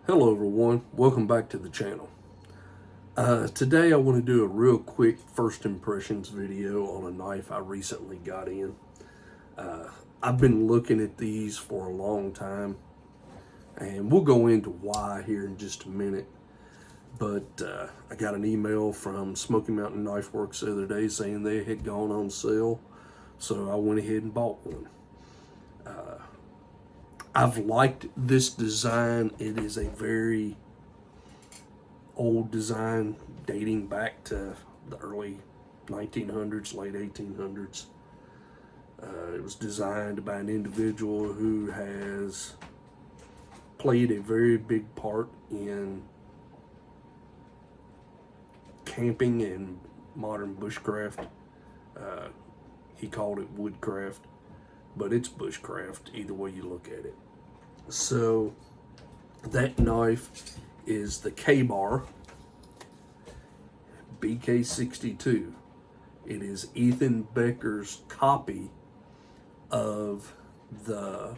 Hello everyone, welcome back to the channel. Today I want to do a real quick first impressions video on a knife I recently got in. I've been looking at these for a long time, and we'll go into why here in just a minute. But I got an email from Smoky Mountain Knife Works the other day saying they had gone on sale, so I went ahead and bought one. I've liked this design. It is a very old design dating back to the early 1900s, late 1800s. It was designed by an individual who has played a very big part in camping and modern bushcraft. He called it woodcraft, but it's bushcraft either way you look at it. So that knife is the Kabar Bk-62. It is Ethan Becker's copy of the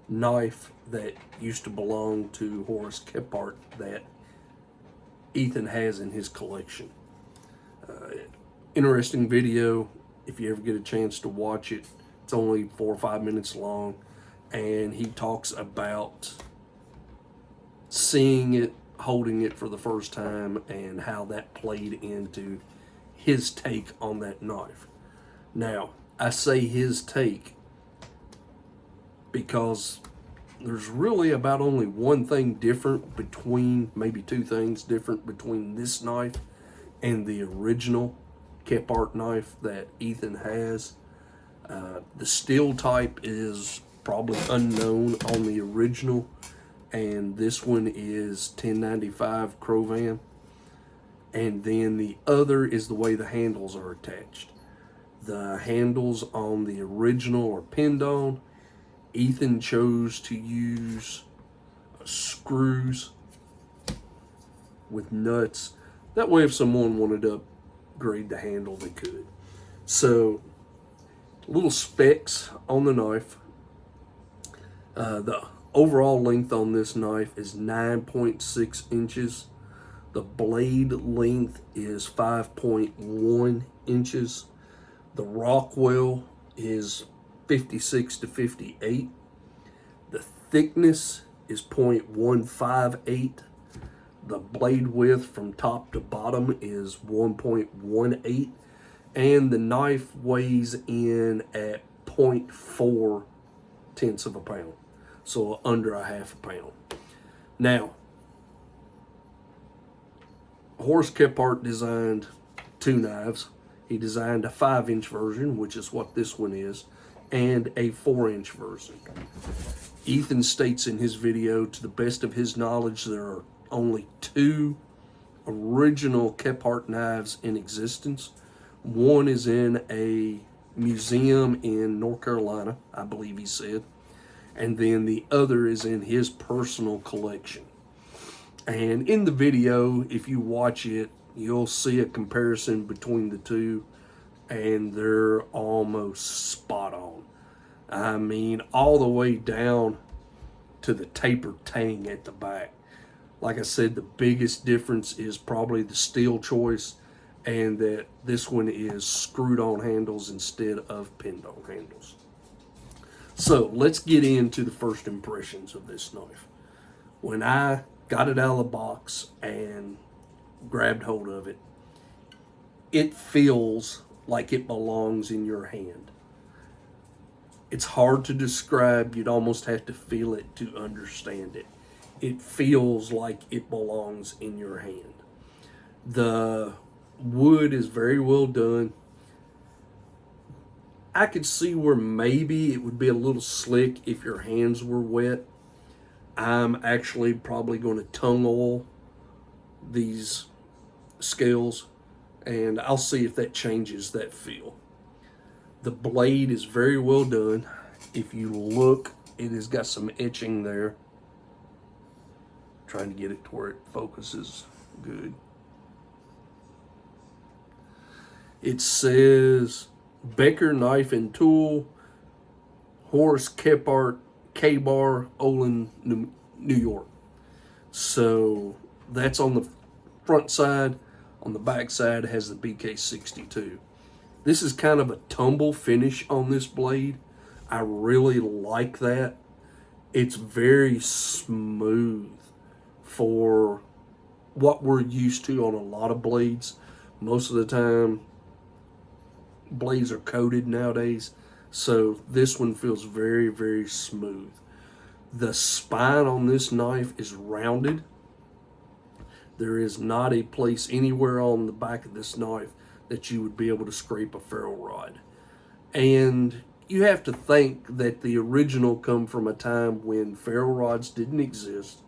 knife that used to belong to Horace Kephart that Ethan has in his collection. Interesting video. If you ever get a chance to watch it, it's only 4 or 5 minutes long, and he talks about seeing it, holding it for the first time, and how that played into his take on that knife. Now, I say his take because there's really about only one thing different between, maybe two things different between this knife and the original Kephart knife that Ethan has. The steel type is probably unknown on the original, and this one is 1095 Crovan. And then the other is the way the handles are attached. The handles on the original are pinned on. Ethan chose to use screws with nuts. That way if someone wanted to upgrade the handle, they could. So, little specs on the knife. The overall length on this knife is 9.6 inches. The blade length is 5.1 inches. The Rockwell is 56 to 58. The thickness is 0.158. The blade width from top to bottom is 1.18. And the knife weighs in at 0.4 tenths of a pound. So under a half a pound. Now, Horace Kephart designed two knives. He designed a 5-inch version, which is what this one is, and a 4-inch version. Ethan states in his video, to the best of his knowledge, there are only two original Kephart knives in existence. One is in a museum in North Carolina, I believe he said, and then the other is in his personal collection. And in the video, if you watch it, you'll see a comparison between the two, and they're almost spot on. I mean, all the way down to the tapered tang at the back. Like I said, the biggest difference is probably the steel choice, and that this one is screwed on handles instead of pinned on handles. So let's get into the first impressions of this knife. When I got it out of the box and grabbed hold of it, it feels like it belongs in your hand. It's hard to describe. You'd almost have to feel it to understand it. It feels like it belongs in your hand. The wood is very well done. I could see where maybe it would be a little slick if your hands were wet. I'm actually probably going to tongue oil these scales, and I'll see if that changes that feel. The blade is very well done. If you look, it has got some etching there. Trying to get it to where it focuses good. It says Becker Knife and Tool, Horace Kephart, Kabar, Olin, New York. So that's on the front side. On the back side, it has the BK-62. This is kind of a tumble finish on this blade. I really like that. It's very smooth for what we're used to on a lot of blades. Most of the time, blades are coated nowadays. So this one feels very, very smooth. The spine on this knife is rounded. There is not a place anywhere on the back of this knife that you would be able to scrape a ferrule rod. And you have to think that the original come from a time when ferrule rods didn't exist.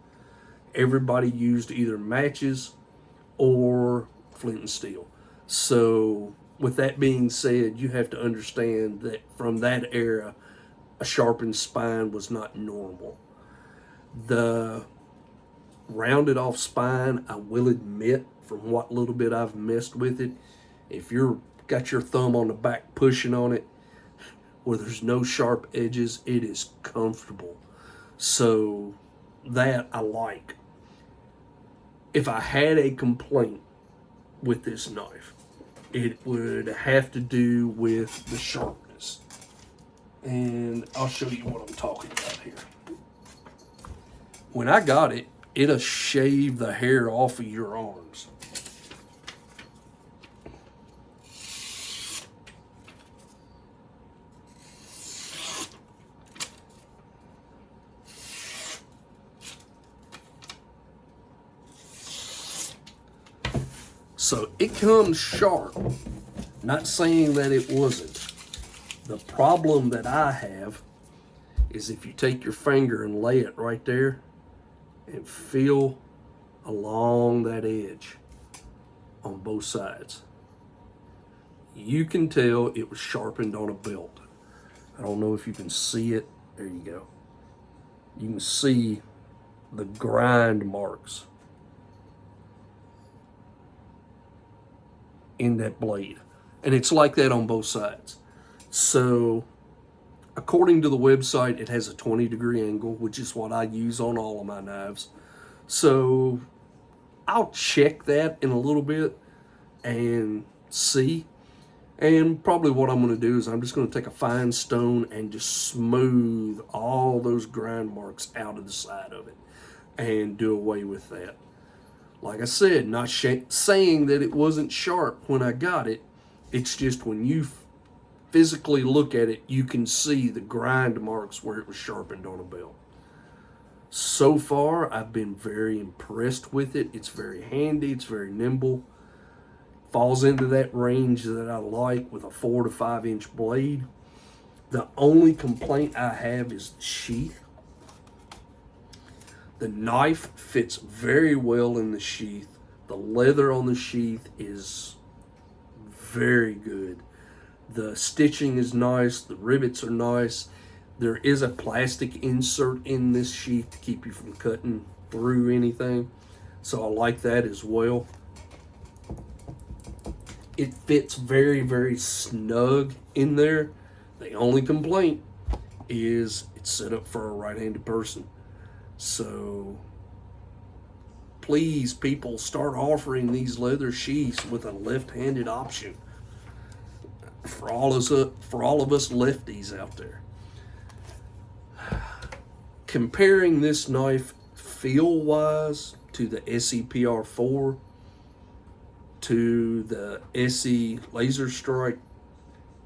Everybody used either matches or flint and steel. So with that being said, you have to understand that from that era, a sharpened spine was not normal. The rounded off spine, I will admit, from what little bit I've messed with it, if you're got your thumb on the back pushing on it, where there's no sharp edges, it is comfortable. So that I like. If I had a complaint with this knife, it would have to do with the sharpness. And I'll show you what I'm talking about here. When I got it, it'll shave the hair off of your arms. So it comes sharp, not saying that it wasn't. The problem that I have is if you take your finger and lay it right there and feel along that edge on both sides, you can tell it was sharpened on a belt. I don't know if you can see it. There you go. You can see the grind marks in that blade. And it's like that on both sides. So according to the website, it has a 20-degree angle, which is what I use on all of my knives. So I'll check that in a little bit and see. And probably what I'm going to do is I'm just going to take a fine stone and just smooth all those grind marks out of the side of it and do away with that. Like I said, not saying that it wasn't sharp when I got it. It's just when you physically look at it, you can see the grind marks where it was sharpened on a belt. So far, I've been very impressed with it. It's very handy. It's very nimble. Falls into that range that I like with a 4 to 5 inch blade. The only complaint I have is the sheath. The knife fits very well in the sheath. The leather on the sheath is very good. The stitching is nice. The rivets are nice. There is a plastic insert in this sheath to keep you from cutting through anything. So I like that as well. It fits very, very snug in there. The only complaint is it's set up for a right-handed person. So please, people, start offering these leather sheaths with a left-handed option for all of us lefties out there. Comparing this knife feel-wise to the SEPR4, to the SE Laser Strike,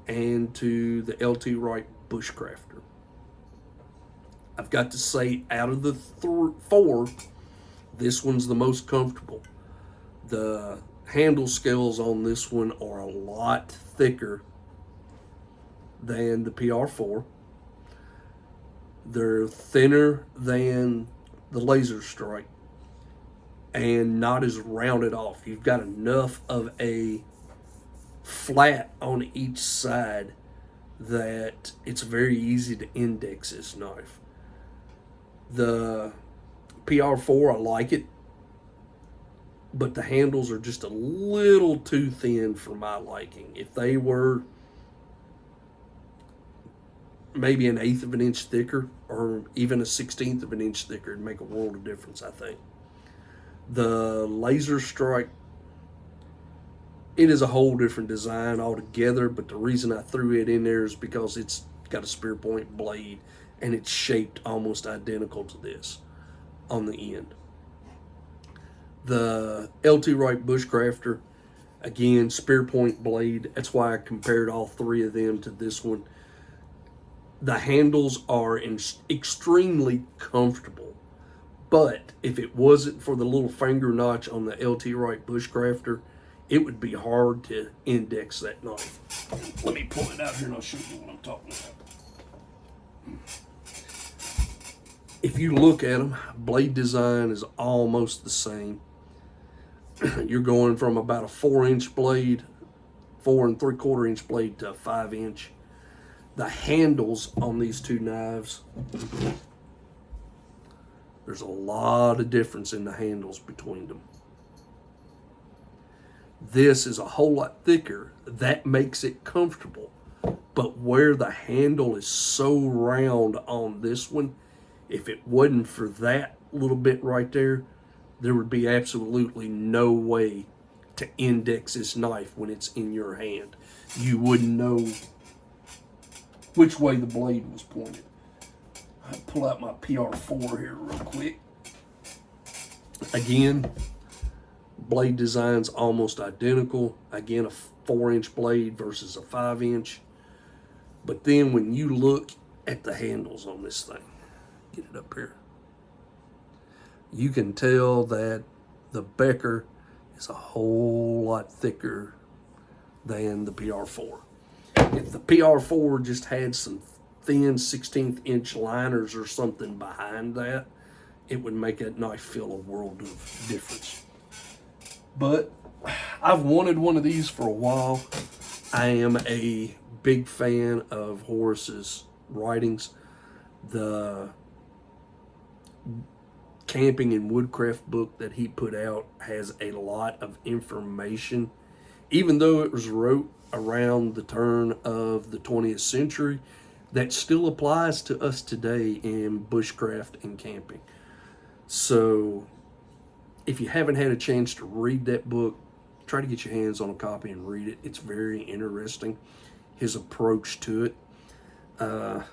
and to the LT Wright Bushcrafter, I've got to say, out of the four, this one's the most comfortable. The handle scales on this one are a lot thicker than the PR4. They're thinner than the Laser Strike and not as rounded off. You've got enough of a flat on each side that it's very easy to index this knife. The PR4, I like it, but the handles are just a little too thin for my liking. If they were maybe 1/8 of an inch thicker, or even a 1/16 of an inch thicker, it'd make a world of difference, I think. The Laser Strike, it is a whole different design altogether, but the reason I threw it in there is because it's got a spear point blade and it's shaped almost identical to this on the end. The LT Wright Bushcrafter, again, spear point blade. That's why I compared all three of them to this one. The handles are extremely comfortable, but if it wasn't for the little finger notch on the LT Wright Bushcrafter, it would be hard to index that knife. Let me pull it out here and I'll show you what I'm talking about. If you look at them, blade design is almost the same. You're going from about a 4-inch blade, 4 3/4-inch blade to a 5-inch. The handles on these two knives, there's a lot of difference in the handles between them. This is a whole lot thicker. That makes it comfortable. But where the handle is so round on this one, if it wasn't for that little bit right there, there would be absolutely no way to index this knife when it's in your hand. You wouldn't know which way the blade was pointed. I'll pull out my PR4 here real quick. Again, blade design's almost identical. Again, a 4-inch blade versus a 5-inch. But then when you look at the handles on this thing, get it up here, you can tell that the Becker is a whole lot thicker than the PR4. If the PR4 just had some thin 16th inch liners or something behind that, it would make that knife feel a world of difference. But I've wanted one of these for a while. I am a big fan of Horace's writings. The camping and woodcraft book that he put out has a lot of information. Even though it was wrote around the turn of the 20th century, that still applies to us today in bushcraft and camping. So if you haven't had a chance to read that book, try to get your hands on a copy and read it. It's very interesting, his approach to it. I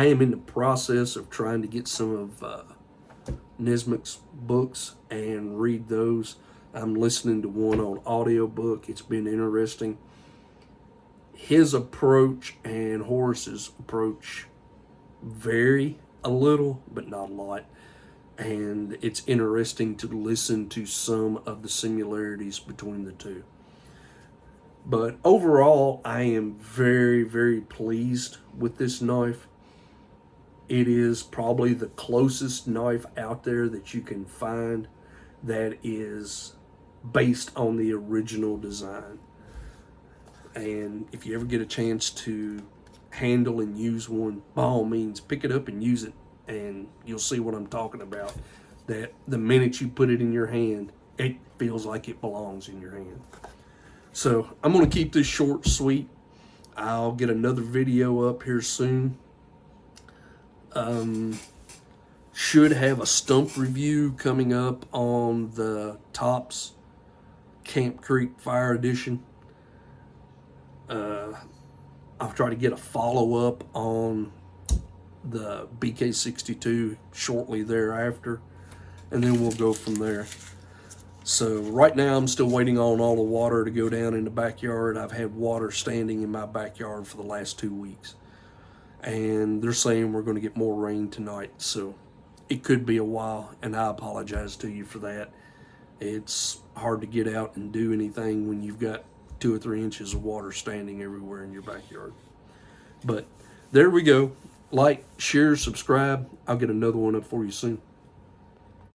am in the process of trying to get some of Nismick's books and read those. I'm listening to one on audiobook. It's been interesting. His approach and Horace's approach vary a little, but not a lot. And it's interesting to listen to some of the similarities between the two. But overall, I am very, very pleased with this knife. It is probably the closest knife out there that you can find that is based on the original design. And if you ever get a chance to handle and use one, by all means, pick it up and use it, and you'll see what I'm talking about. That the minute you put it in your hand, it feels like it belongs in your hand. So I'm going to keep this short, sweet. I'll get another video up here soon. Should have a stump review coming up on the Tops Camp Creek Fire Edition. I'll try to get a follow-up on the Bk-62 shortly thereafter, and then we'll go from there. So right now I'm still waiting on all the water to go down in the backyard. I've had water standing in my backyard for the last 2 weeks, and they're saying we're going to get more rain tonight, so it could be a while, and I apologize to you for that. It's hard to get out and do anything when you've got 2 or 3 inches of water standing everywhere in your backyard. But there we go. Like, share, subscribe. I'll get another one up for you soon.